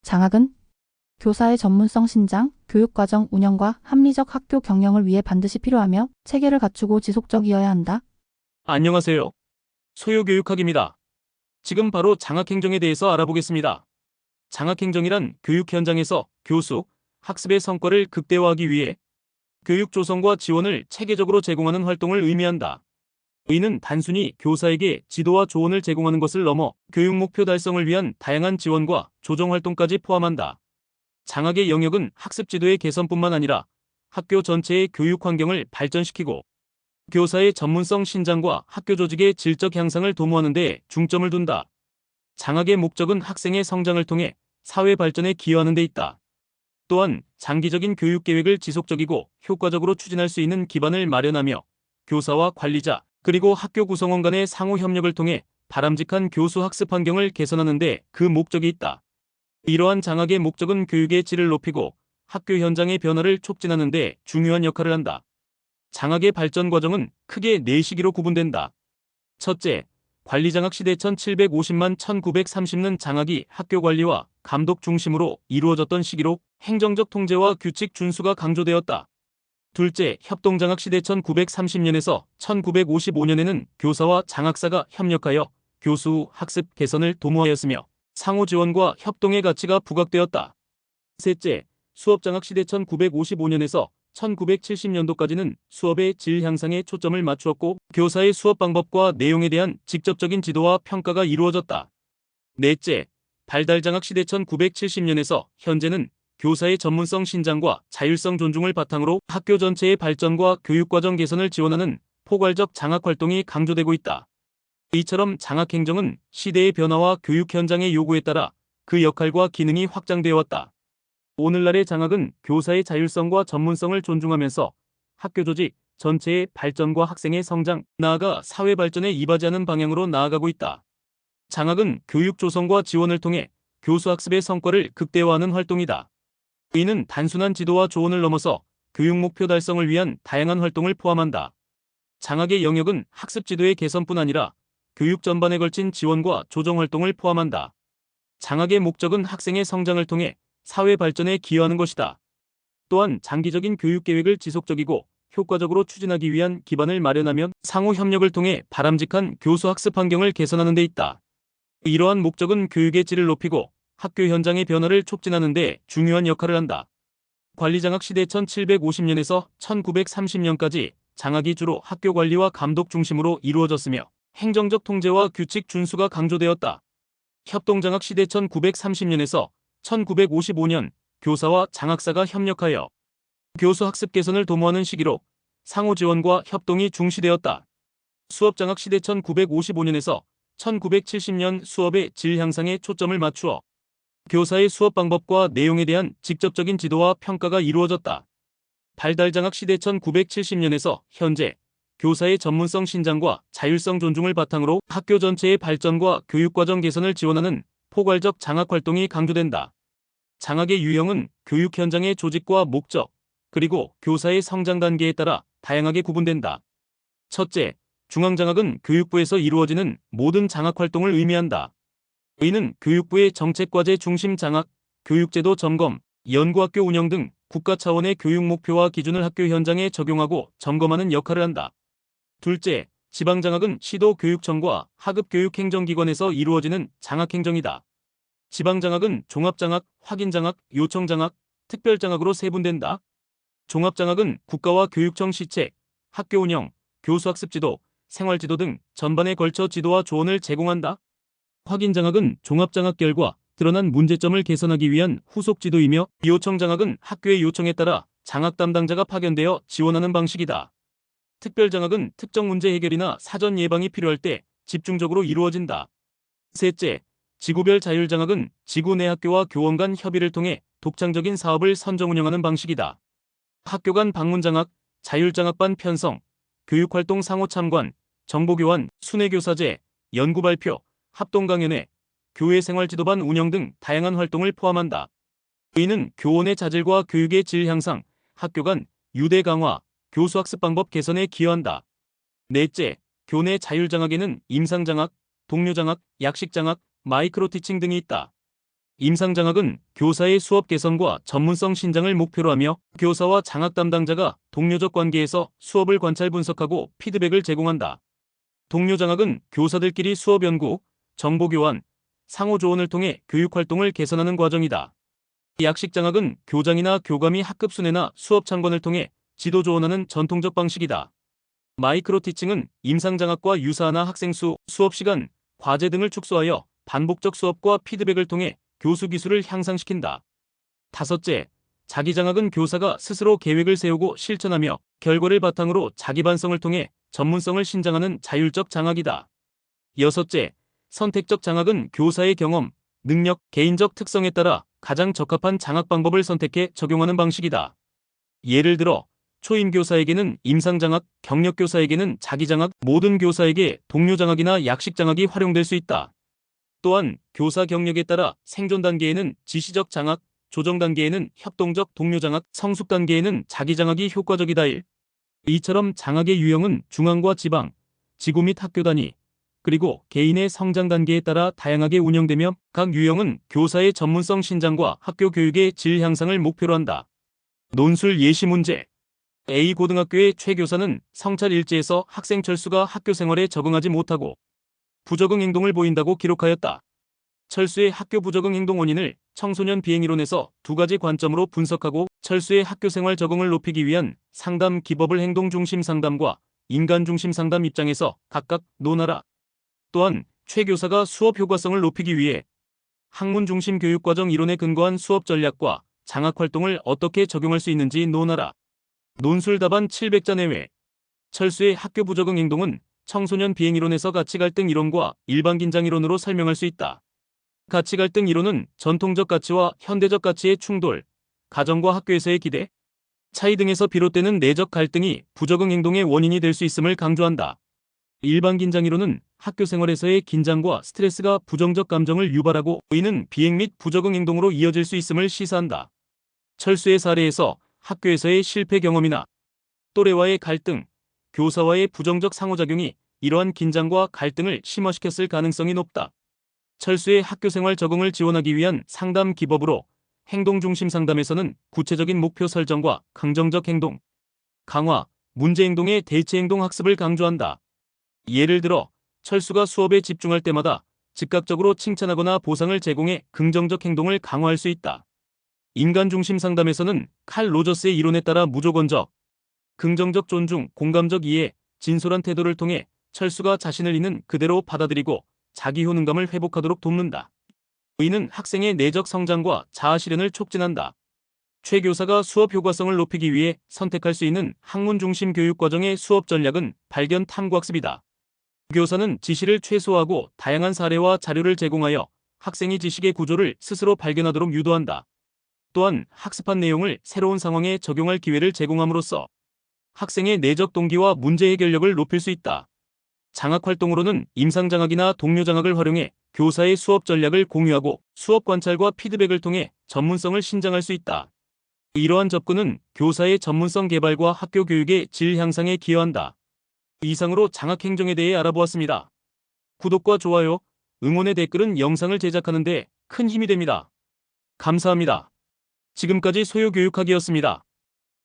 장학은 교사의 전문성 신장, 교육과정 운영과 합리적 학교 경영을 위해 반드시 필요하며 체계를 갖추고 지속적이어야 한다. 안녕하세요. 소요교육학입니다. 지금 바로 장학행정에 대해서 알아보겠습니다. 장학행정이란 교육 현장에서 교수, 학습의 성과를 극대화하기 위해 교육 조성과 지원을 체계적으로 제공하는 활동을 의미한다. 이는 단순히 교사에게 지도와 조언을 제공하는 것을 넘어 교육 목표 달성을 위한 다양한 지원과 조정 활동까지 포함한다. 장학의 영역은 학습 지도의 개선뿐만 아니라 학교 전체의 교육 환경을 발전시키고 교사의 전문성 신장과 학교 조직의 질적 향상을 도모하는 데 중점을 둔다. 장학의 목적은 학생의 성장을 통해 사회 발전에 기여하는 데 있다. 또한 장기적인 교육 계획을 지속적이고 효과적으로 추진할 수 있는 기반을 마련하며 교사와 관리자 그리고 학교 구성원 간의 상호 협력을 통해 바람직한 교수 학습 환경을 개선하는 데 그 목적이 있다. 이러한 장학의 목적은 교육의 질을 높이고 학교 현장의 변화를 촉진하는 데 중요한 역할을 한다. 장학의 발전 과정은 크게 4시기로 구분된다. 첫째, 관리장학 시대 1750만 1930년 장학이 학교 관리와 감독 중심으로 이루어졌던 시기로 행정적 통제와 규칙 준수가 강조되었다. 둘째, 협동장학 시대 1930년에서 1955년에는 교사와 장학사가 협력하여 교수 학습 개선을 도모하였으며 상호 지원과 협동의 가치가 부각되었다. 셋째, 수업장학 시대 1955년에서 1970년도까지는 수업의 질 향상에 초점을 맞추었고 교사의 수업 방법과 내용에 대한 직접적인 지도와 평가가 이루어졌다. 넷째, 발달장학 시대 1970년에서 현재는 교사의 전문성 신장과 자율성 존중을 바탕으로 학교 전체의 발전과 교육과정 개선을 지원하는 포괄적 장학 활동이 강조되고 있다. 이처럼 장학행정은 시대의 변화와 교육 현장의 요구에 따라 그 역할과 기능이 확장되어 왔다. 오늘날의 장학은 교사의 자율성과 전문성을 존중하면서 학교 조직 전체의 발전과 학생의 성장, 나아가 사회 발전에 이바지하는 방향으로 나아가고 있다. 장학은 교육 조성과 지원을 통해 교수 학습의 성과를 극대화하는 활동이다. 이는 단순한 지도와 조언을 넘어서 교육 목표 달성을 위한 다양한 활동을 포함한다. 장학의 영역은 학습 지도의 개선뿐 아니라 교육 전반에 걸친 지원과 조정 활동을 포함한다. 장학의 목적은 학생의 성장을 통해 사회 발전에 기여하는 것이다. 또한 장기적인 교육 계획을 지속적이고 효과적으로 추진하기 위한 기반을 마련하며 상호 협력을 통해 바람직한 교수 학습 환경을 개선하는 데 있다. 이러한 목적은 교육의 질을 높이고 학교 현장의 변화를 촉진하는 데 중요한 역할을 한다. 관리장학 시대 1750년에서 1930년까지 장학이 주로 학교 관리와 감독 중심으로 이루어졌으며 행정적 통제와 규칙 준수가 강조되었다. 협동장학 시대 1930년에서 1955년 교사와 장학사가 협력하여 교수 학습 개선을 도모하는 시기로 상호 지원과 협동이 중시되었다. 수업장학 시대 1955년에서 1970년 수업의 질 향상에 초점을 맞추어 교사의 수업 방법과 내용에 대한 직접적인 지도와 평가가 이루어졌다. 발달장학 시대 1970년에서 현재 교사의 전문성 신장과 자율성 존중을 바탕으로 학교 전체의 발전과 교육과정 개선을 지원하는 포괄적 장학 활동이 강조된다. 장학의 유형은 교육 현장의 조직과 목적, 그리고 교사의 성장 단계에 따라 다양하게 구분된다. 첫째, 중앙장학은 교육부에서 이루어지는 모든 장학 활동을 의미한다. 이는 교육부의 정책과제 중심 장학, 교육제도 점검, 연구학교 운영 등 국가 차원의 교육 목표와 기준을 학교 현장에 적용하고 점검하는 역할을 한다. 둘째, 지방장학은 시도교육청과 하급교육행정기관에서 이루어지는 장학행정이다. 지방장학은 종합장학, 확인장학, 요청장학, 특별장학으로 세분된다. 종합장학은 국가와 교육청 시책, 학교 운영, 교수학습지도, 생활지도 등 전반에 걸쳐 지도와 조언을 제공한다. 확인장학은 종합장학 결과 드러난 문제점을 개선하기 위한 후속지도이며 요청장학은 학교의 요청에 따라 장학 담당자가 파견되어 지원하는 방식이다. 특별장학은 특정 문제 해결이나 사전 예방이 필요할 때 집중적으로 이루어진다. 셋째, 지구별 자율장학은 지구 내 학교와 교원 간 협의를 통해 독창적인 사업을 선정 운영하는 방식이다. 학교 간 방문장학, 자율장학반 편성, 교육활동 상호 참관, 정보교환, 순회교사제, 연구발표, 합동강연회, 교회 생활지도반 운영 등 다양한 활동을 포함한다. 이는 교원의 자질과 교육의 질 향상, 학교 간 유대 강화, 교수학습 방법 개선에 기여한다. 넷째, 교내 자율장학에는 임상장학, 동료장학, 약식장학, 마이크로티칭 등이 있다. 임상장학은 교사의 수업 개선과 전문성 신장을 목표로 하며 교사와 장학 담당자가 동료적 관계에서 수업을 관찰 분석하고 피드백을 제공한다. 동료장학은 교사들끼리 수업 연구, 정보 교환, 상호 조언을 통해 교육 활동을 개선하는 과정이다. 약식장학은 교장이나 교감이 학급 순회나 수업 참관을 통해 지도 조언하는 전통적 방식이다. 마이크로티칭은 임상장학과 유사하나 학생 수, 수업 시간, 과제 등을 축소하여 반복적 수업과 피드백을 통해 교수 기술을 향상시킨다. 다섯째, 자기장학은 교사가 스스로 계획을 세우고 실천하며 결과를 바탕으로 자기 반성을 통해 전문성을 신장하는 자율적 장학이다. 여섯째, 선택적 장학은 교사의 경험, 능력, 개인적 특성에 따라 가장 적합한 장학 방법을 선택해 적용하는 방식이다. 예를 들어 초임교사에게는 임상장학, 경력교사에게는 자기장학, 모든 교사에게 동료장학이나 약식장학이 활용될 수 있다. 또한 교사 경력에 따라 생존 단계에는 지시적 장학, 조정 단계에는 협동적 동료장학, 성숙 단계에는 자기장학이 효과적이다. 이처럼 장학의 유형은 중앙과 지방, 지구 및 학교 단위, 그리고 개인의 성장 단계에 따라 다양하게 운영되며 각 유형은 교사의 전문성 신장과 학교 교육의 질 향상을 목표로 한다. 논술 예시 문제. A 고등학교의 최 교사는 성찰 일지에서 학생 철수가 학교 생활에 적응하지 못하고 부적응 행동을 보인다고 기록하였다. 철수의 학교 부적응 행동 원인을 청소년 비행 이론에서 두 가지 관점으로 분석하고 철수의 학교 생활 적응을 높이기 위한 상담 기법을 행동 중심 상담과 인간 중심 상담 입장에서 각각 논하라. 또한 최 교사가 수업 효과성을 높이기 위해 학문 중심 교육과정 이론에 근거한 수업 전략과 장학 활동을 어떻게 적용할 수 있는지 논하라. 논술 답안 700자 내외. 철수의 학교 부적응 행동은 청소년 비행 이론에서 가치 갈등 이론과 일반 긴장 이론으로 설명할 수 있다. 가치 갈등 이론은 전통적 가치와 현대적 가치의 충돌, 가정과 학교에서의 기대, 차이 등에서 비롯되는 내적 갈등이 부적응 행동의 원인이 될 수 있음을 강조한다. 일반 긴장 이론은 학교 생활에서의 긴장과 스트레스가 부정적 감정을 유발하고 이는 비행 및 부적응 행동으로 이어질 수 있음을 시사한다. 철수의 사례에서 학교에서의 실패 경험이나 또래와의 갈등, 교사와의 부정적 상호작용이 이러한 긴장과 갈등을 심화시켰을 가능성이 높다. 철수의 학교생활 적응을 지원하기 위한 상담 기법으로 행동중심 상담에서는 구체적인 목표 설정과 긍정적 행동, 강화, 문제행동의 대체행동 학습을 강조한다. 예를 들어 철수가 수업에 집중할 때마다 즉각적으로 칭찬하거나 보상을 제공해 긍정적 행동을 강화할 수 있다. 인간중심 상담에서는 칼 로저스의 이론에 따라 무조건적, 긍정적 존중, 공감적 이해, 진솔한 태도를 통해 철수가 자신을 있는 그대로 받아들이고 자기 효능감을 회복하도록 돕는다. 이는 학생의 내적 성장과 자아 실현을 촉진한다. 최 교사가 수업 효과성을 높이기 위해 선택할 수 있는 학문 중심 교육 과정의 수업 전략은 발견 탐구학습이다. 교사는 지시를 최소화하고 다양한 사례와 자료를 제공하여 학생이 지식의 구조를 스스로 발견하도록 유도한다. 또한 학습한 내용을 새로운 상황에 적용할 기회를 제공함으로써 학생의 내적 동기와 문제 해결력을 높일 수 있다. 장학활동으로는 임상장학이나 동료장학을 활용해 교사의 수업 전략을 공유하고 수업 관찰과 피드백을 통해 전문성을 신장할 수 있다. 이러한 접근은 교사의 전문성 개발과 학교 교육의 질 향상에 기여한다. 이상으로 장학행정에 대해 알아보았습니다. 구독과 좋아요, 응원의 댓글은 영상을 제작하는 데 큰 힘이 됩니다. 감사합니다. 지금까지 소요교육학이었습니다.